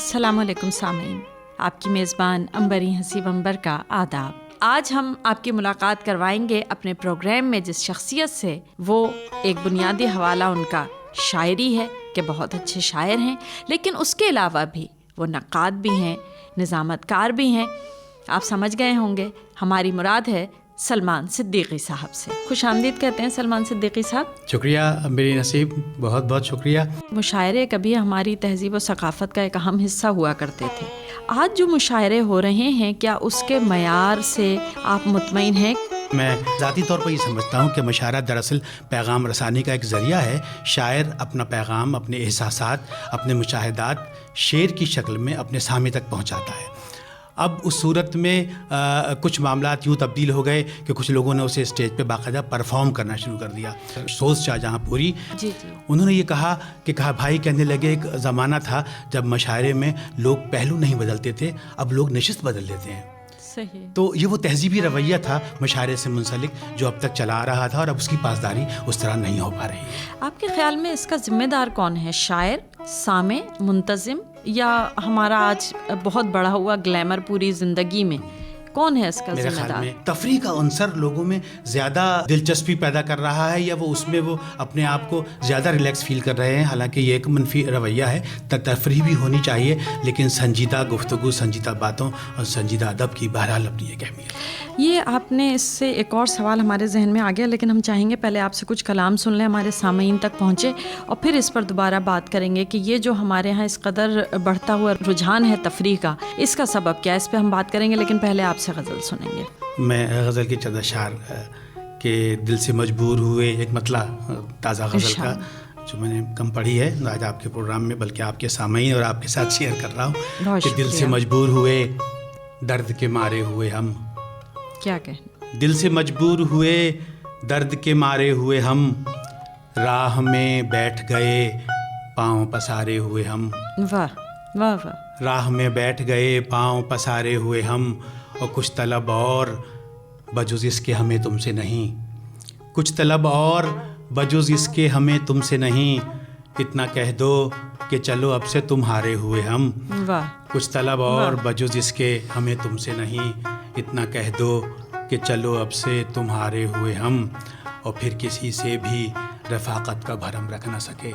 السلام علیکم سامعین، آپ کی میزبان عنبری حسیب عنبر کا آداب۔ آج ہم آپ کی ملاقات کروائیں گے اپنے پروگرام میں جس شخصیت سے، وہ ایک بنیادی حوالہ ان کا شاعری ہے کہ بہت اچھے شاعر ہیں، لیکن اس کے علاوہ بھی وہ نقاد بھی ہیں، نظامت کار بھی ہیں۔ آپ سمجھ گئے ہوں گے ہماری مراد ہے سلمان صدیقی صاحب سے۔ خوش آمدید کہتے ہیں سلمان صدیقی صاحب۔ شکریہ عنبری نصیب، بہت بہت شکریہ۔ مشاعرے کبھی ہماری تہذیب و ثقافت کا ایک اہم حصہ ہوا کرتے تھے۔ آج جو مشاعرے ہو رہے ہیں، کیا اس کے معیار سے آپ مطمئن ہیں؟ میں ذاتی طور پر یہ سمجھتا ہوں کہ مشاعرہ دراصل پیغام رسانی کا ایک ذریعہ ہے۔ شاعر اپنا پیغام، اپنے احساسات، اپنے مشاہدات شعر کی شکل میں اپنے سامع تک پہنچاتا ہے۔ اب اس صورت میں کچھ معاملات یوں تبدیل ہو گئے کہ کچھ لوگوں نے اسے اسٹیج پہ باقاعدہ پرفارم کرنا شروع کر دیا۔ سوز شاہ جہاں پوری انہوں نے یہ کہا بھائی، کہنے لگے ایک زمانہ تھا جب مشاعرے میں لوگ پہلو نہیں بدلتے تھے، اب لوگ نشست بدل لیتے ہیں۔ تو یہ وہ تہذیبی رویہ تھا مشاعرے سے منسلک جو اب تک چلا آ رہا تھا، اور اب اس کی پاسداری اس طرح نہیں ہو پا رہی ہے۔ آپ کے خیال میں اس کا ذمہ دار کون ہے؟ شاعر، سامع، منتظم، یا ہمارا آج بہت بڑا ہوا گلیمر پوری زندگی میں کون ہے اس کا میرے ذمہ خیال دار؟ میں تفریح کا عنصر لوگوں میں زیادہ دلچسپی پیدا کر رہا ہے، یا وہ اس میں وہ اپنے آپ کو زیادہ ریلیکس فیل کر رہے ہیں۔ حالانکہ یہ ایک منفی رویہ ہے۔ تفریح بھی ہونی چاہیے، لیکن سنجیدہ گفتگو، سنجیدہ باتوں اور سنجیدہ ادب کی بہرحال اپنی ایک اہمیت ہے۔ یہ آپ نے اس سے ایک اور سوال ہمارے ذہن میں آ گیا، لیکن ہم چاہیں گے پہلے آپ سے کچھ کلام سن لیں، ہمارے سامعین تک پہنچے، اور پھر اس پر دوبارہ بات کریں گے کہ یہ جو ہمارے ہاں اس قدر بڑھتا ہوا رجحان ہے تفریح کا، اس کا سبب کیا ہے؟ اس پہ ہم بات کریں گے، لیکن پہلے آپ سے غزل سنیں گے۔ میں غزل کے چند اشعار کہ دل سے مجبور ہوئے، ایک مطلع تازہ غزل کا جو میں نے کم پڑھی ہے آج آپ کے پروگرام میں، بلکہ آپ کے سامعین اور آپ کے ساتھ شیئر کر رہا ہوں کہ دل سے مجبور ہوئے درد کے مارے ہوئے ہم، کیا کہیں؟ دل سے مجبور ہوئے درد کے مارے ہوئے ہم، راہ میں بیٹھ گئے پاؤں پسارے ہوئے ہم۔ واہ واہ واہ۔ راہ میں بیٹھ گئے پاؤں پسارے ہوئے ہم، اور کچھ طلب اور بجز اس کے ہمیں تم سے نہیں، کچھ طلب اور بجز اس کے ہمیں تم سے نہیں، اتنا کہہ دو کہ چلو اب سے تم ہارے ہوئے ہم۔ واہ۔ کچھ طلب اور بجز اس کے ہمیں تم سے نہیں، اتنا کہہ دو کہ چلو اب سے تم ہارے ہوئے ہم، اور پھر کسی سے بھی رفاقت کا بھرم رکھ نہ سکے،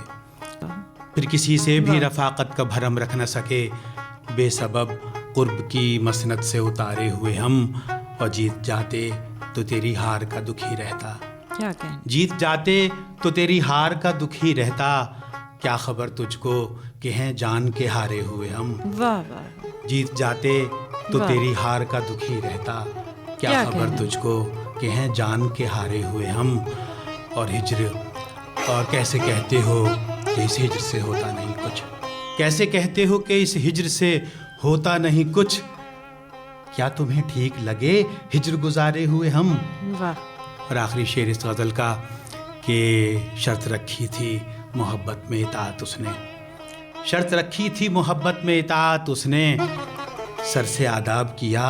پھر کسی سے بھی رفاقت کا بھرم رکھ نہ سکے، بے سبب قرب کی مسند سے اتارے ہوئے ہم، اور جیت جاتے تو تیری ہار کا دکھ ہی رہتا، کیا کہیں؟ جیت جاتے تو تیری ہار کا دکھ ہی رہتا، کیا خبر تجھ کو کہ ہیں جان کے ہارے ہوئے ہم۔ واہ واہ۔ جیت جاتے تو تیری ہار کا دکھ ہی رہتا، کیا خبر تجھ کو کہ ہیں جان کے ہارے ہوئے ہم، اور ہجر، اور کیسے کہتے ہو کہ اس ہجر سے ہوتا نہیں کچھ، کیسے کہتے ہو کہ اس ہجر سے ہوتا نہیں کچھ، کیا تمہیں ٹھیک لگے ہجر گزارے ہوئے ہم۔ واہ۔ اور آخری شعر اس غزل کا کہ شرط رکھی تھی محبت میں اطاعت اس نے، شرط رکھی تھی محبت میں اطاعت اس نے، سر سے آداب کیا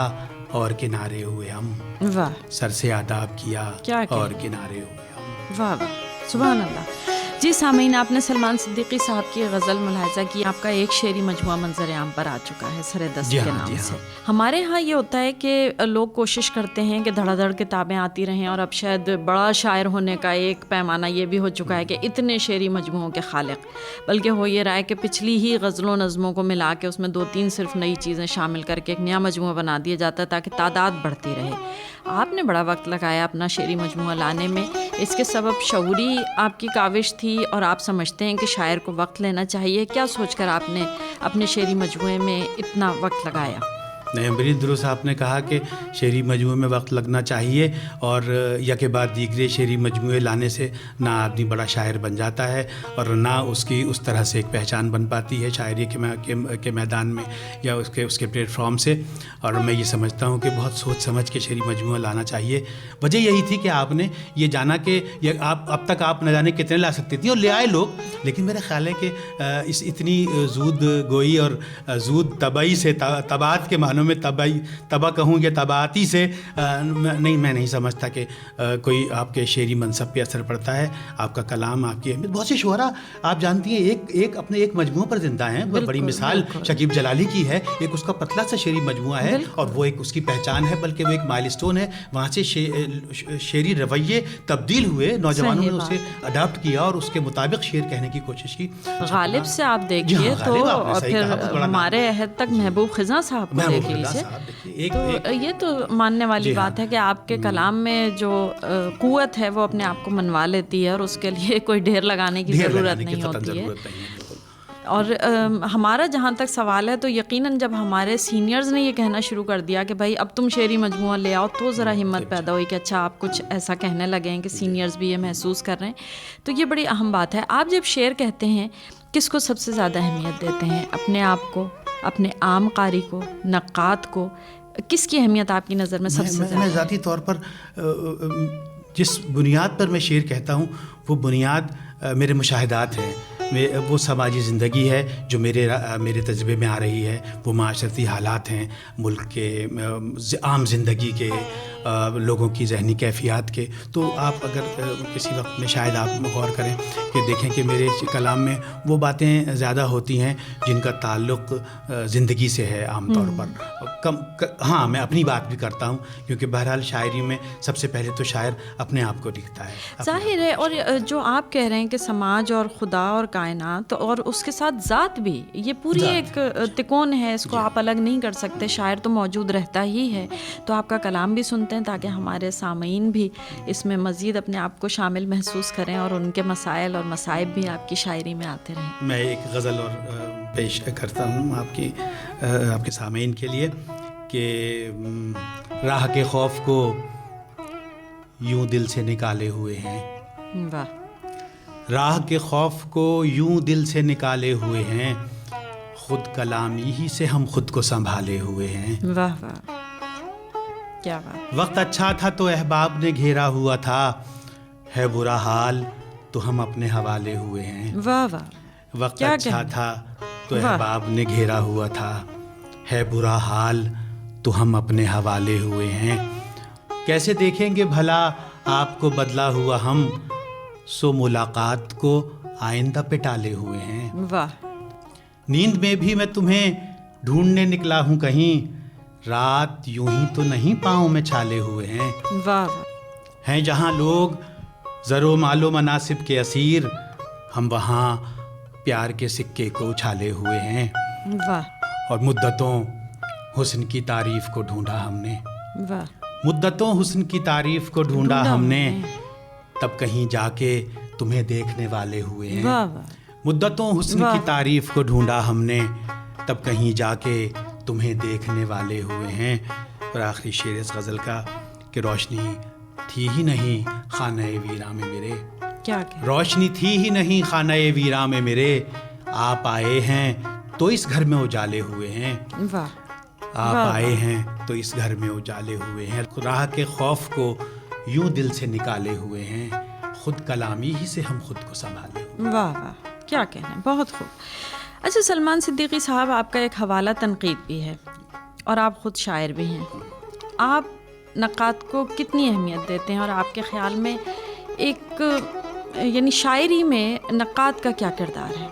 اور کنارے ہوئے ہم، واہ۔ سر سے آداب کیا اور کنارے ہوئے ہم۔ واہ واہ، سبحان اللہ۔ جی سامعین، آپ نے سلمان صدیقی صاحب کی غزل ملاحظہ کی۔ آپ کا ایک شعری مجموعہ منظر عام پر آ چکا ہے سر دست کے نام سے۔ ہمارے ہاں یہ ہوتا ہے کہ لوگ کوشش کرتے ہیں کہ دھڑا دھڑ کتابیں آتی رہیں، اور اب شاید بڑا شاعر ہونے کا ایک پیمانہ یہ بھی ہو چکا ہے کہ اتنے شعری مجموعوں کے خالق، بلکہ ہو یہ رہا ہے کہ پچھلی ہی غزلوں نظموں کو ملا کے اس میں 2-3 صرف نئی چیزیں شامل کر کے ایک نیا مجموعہ بنا دیا جاتا ہے تاکہ تعداد بڑھتی رہے۔ آپ نے بڑا وقت لگایا اپنا شعری مجموعہ لانے میں، اس کے سبب شعوری آپ کی کاوش تھی، اور آپ سمجھتے ہیں کہ شاعر کو وقت لینا چاہیے؟ کیا سوچ کر آپ نے اپنے شعری مجموعے میں اتنا وقت لگایا؟ نہیں، بڑی درست آپ نے کہا کہ شعری مجموعے میں وقت لگنا چاہیے، اور یکے بعد دیگرے شعری مجموعے لانے سے نہ آدمی بڑا شاعر بن جاتا ہے، اور نہ اس کی اس طرح سے ایک پہچان بن پاتی ہے شاعری کے میدان میں یا اس کے پلیٹ فارم سے۔ اور میں یہ سمجھتا ہوں کہ بہت سوچ سمجھ کے شعری مجموعہ لانا چاہیے۔ وجہ یہی تھی کہ آپ نے یہ جانا کہ آپ اب تک آپ نہ جانے کتنے لا سکتے تھیں، اور لے آئے لوگ، لیکن میرا خیال ہے کہ اس اتنی زود گوئی اور زود طبعی سے طبعات کے معنوں میں طبع کہوں یا طبعاتی سے میں نہیں سمجھتا کہ کوئی آپ کے شعری منصب پہ اثر پڑتا ہے. آپ کا کلام، آپ کی اہمیت. بہت سے شعراء آپ جانتی ہیں ایک اپنے ایک مجموعہ پر زندہ ہیں. بڑی مثال شکیب جلالی کی ہے. ایک اس کا پتلا سا شعری مجموعہ ہے اور وہ ایک اس کی پہچان ہے، بلکہ وہ ایک مائل اسٹون ہے. وہاں سے شعری رویے تبدیل ہوئے، نوجوانوں نے اسے اڈاپٹ کیا اور اس کے مطابق شعر کہنے کی کوشش کی. غالب سے آپ دیکھیے تو پھر ہمارے عہد تک محبوب خزاں صاحب کو دیکھ لیجیے. تو یہ تو ماننے والی بات ہے کہ آپ کے کلام میں جو قوت ہے وہ اپنے آپ کو منوا لیتی ہے اور اس کے لیے کوئی ڈھیر لگانے کی ضرورت نہیں ہوتی ہے. اور ہمارا جہاں تک سوال ہے تو یقیناً جب ہمارے سینئرز نے یہ کہنا شروع کر دیا کہ بھائی اب تم شعری مجموعہ لے آؤ، تو ذرا ہمت پیدا ہوئی کہ اچھا آپ کچھ ایسا کہنے لگے ہیں کہ سینئرز بھی یہ محسوس کر رہے ہیں. تو یہ بڑی اہم بات ہے. آپ جب شعر کہتے ہیں کس کو سب سے زیادہ اہمیت دیتے ہیں؟ اپنے آپ کو، اپنے عام قاری کو، نقاد کو؟ کس کی اہمیت آپ کی نظر میں سب سے زیادہ؟ میں ذاتی طور پر جس بنیاد پر میں شعر کہتا ہوں وہ بنیاد میرے مشاہدات ہیں، وہ سماجی زندگی ہے جو میرے تجربے میں آ رہی ہے. وہ معاشرتی حالات ہیں، ملک کے عام زندگی کے، لوگوں کی ذہنی کیفیات کے. تو آپ اگر کسی وقت میں شاید آپ غور کریں کہ دیکھیں کہ میرے کلام میں وہ باتیں زیادہ ہوتی ہیں جن کا تعلق زندگی سے ہے عام طور پر. ہاں میں اپنی بات بھی کرتا ہوں کیونکہ بہرحال شاعری میں سب سے پہلے تو شاعر اپنے آپ کو لکھتا ہے. ظاہر ہے. اور جو آپ کہہ رہے ہیں کہ سماج اور خدا اور کائنات اور اس کے ساتھ ذات بھی، یہ پوری ایک تکون ہے، اس کو آپ الگ نہیں کر سکتے. شاعر تو موجود رہتا ہی ہے. تو آپ کا کلام بھی سنتے ہیں تاکہ ہمارے سامعین بھی اس میں مزید اپنے آپ کو شامل محسوس کریں اور ان کے مسائل اور مصائب بھی آپ کی شاعری میں آتے رہیں. میں ایک غزل اور پیش کرتا ہوں آپ کے سامعین کے لیے کہ راہ کے خوف کو یوں دل سے نکالے ہوئے ہیں. واہ. راہ کے خوف کو یوں دل سے نکالے ہوئے ہیں، خود کلامی ہی سے ہم خود کو سنبھالے ہوئے ہیں. واہ واہ، کیا بات. وقت اچھا تھا تو احباب نے گھیرا ہوا تھا، ہے برا حال تو ہم اپنے حوالے ہوئے ہیں. واہ واہ. وقت اچھا تھا تو احباب نے گھیرا ہوا تھا، ہے برا حال تو ہم اپنے حوالے ہوئے ہیں. کیسے دیکھیں گے بھلا آپ کو بدلا ہوا ہم، سو ملاقات کو آئندہ پہ ٹالے ہوئے ہیں. واہ. نیند میں بھی میں تمہیں ڈھونڈنے نکلا ہوں کہیں، رات یوں ہی تو نہیں پاؤں میں چھالے ہوئے ہیں. واہ. ہیں جہاں لوگ زر و مال و مناصب کے اسیر، ہم وہاں پیار کے سکے کو اچھالے ہوئے ہیں. واہ. اور مدتوں حسن کی تعریف کو ڈھونڈا ہم نے. واہ. مدتوں حسن کی تعریف کو ڈھونڈا ہم نے، تب کہیں جا کے تمہیں دیکھنے والے ہوئے ہیں. مدتوں حسن کی تعریف کو ڈھونڈا ہم نے، تب کہیں جا کے تمہیں دیکھنے والے ہوئے ہیں. اور آخری شعر اس غزل کا کہ روشنی تھی ہی نہیں خانہ ویراں میں میرے. کیا روشنی تھی ہی نہیں خانہ ویراں میں میرے، آپ آئے ہیں تو اس گھر میں اجالے ہوئے ہیں. واہ. آپ آئے ہیں تو اس گھر میں اجالے ہوئے ہیں. راہ کے خوف کو یوں دل سے نکالے ہوئے ہیں، خود کلامی ہی سے ہم خود کو سنبھالے. واہ واہ، کیا کہنا ہے. بہت خوب. اچھا سلمان صدیقی صاحب، آپ کا ایک حوالہ تنقید بھی ہے اور آپ خود شاعر بھی ہیں. آپ نقاد کو کتنی اہمیت دیتے ہیں اور آپ کے خیال میں ایک یعنی شاعری میں نقاد کا کیا کردار ہے؟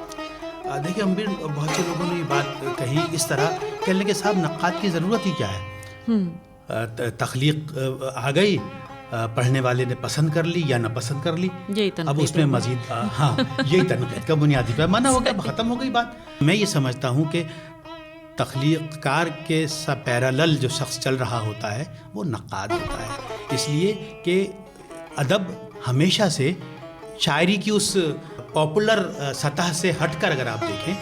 دیکھیے امبیر، بہت سے لوگوں نے یہ بات کہی اس طرح کہنے کہ صاحب نقاد کی ضرورت ہی کیا ہے. تخلیق آ گئی، پڑھنے والے نے پسند کر لی یا نہ پسند کر لی، اب اس میں مزید ہاں یہی تنقید کا بنیادی پیمانہ ہو گیا، ختم ہو گئی بات. میں یہ سمجھتا ہوں کہ تخلیق کار کے پیرالل جو شخص چل رہا ہوتا ہے وہ نقاد ہوتا ہے. اس لیے کہ ادب ہمیشہ سے شاعری کی اس پاپولر سطح سے ہٹ کر اگر آپ دیکھیں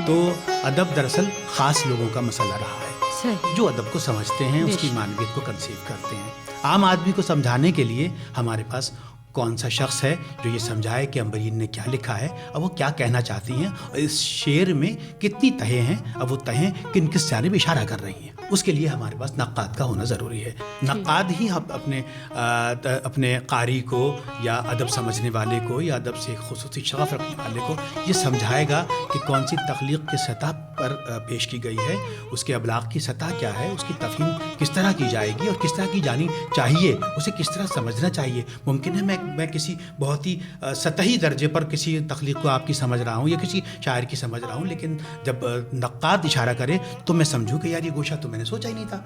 تو ادب دراصل خاص لوگوں کا مسئلہ رہا ہے، جو ادب کو سمجھتے ہیں، اس کی معنویت کو کنسیو کرتے ہیں. عام آدمی کو سمجھانے کے لیے ہمارے پاس کون سا شخص ہے جو یہ سمجھائے کہ امبرین نے کیا لکھا ہے اور وہ کیا کہنا چاہتی ہیں اور اس شعر میں کتنی تہیں ہیں اور وہ تہیں کن کس جانب اشارہ کر رہی ہیں. اس کے لیے ہمارے پاس نقاد کا ہونا ضروری ہے. نقاد ہی اپنے قاری کو یا ادب سمجھنے والے کو یا ادب سے خصوصی شغف رکھنے والے کو یہ سمجھائے گا کہ کون سی تخلیق کی سطح پر پیش کی گئی ہے, اس کے ابلاغ کی سطح کیا ہے, اس کی تفہیم کس طرح کی جائے گی اور کس طرح کی جانی چاہیے, اسے کس طرح سمجھنا چاہیے. ممکن ہے میں کسی بہت ہی سطحی درجے پر کسی تخلیق کو آپ کی سمجھ رہا ہوں یا کسی شاعر کی سمجھ رہا ہوں, لیکن جب نقاد اشارہ کرے تو میں سمجھوں کہ یار یہ گوشہ تو میں نے سوچا ہی نہیں تھا.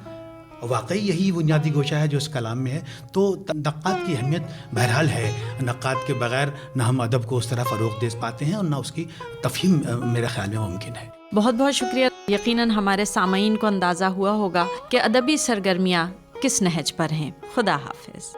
اور واقعی یہی بنیادی گوشہ ہے جو اس کلام میں ہے. تو نقاد کی اہمیت بہرحال ہے. نقاد کے بغیر نہ ہم ادب کو اس طرح فروغ دے پاتے ہیں اور نہ اس کی تفہیم میرے خیال میں ممکن ہے. بہت بہت شکریہ. یقیناً ہمارے سامعین کو اندازہ ہوا ہوگا کہ ادبی سرگرمیاں کس نہج پر ہیں. خدا حافظ.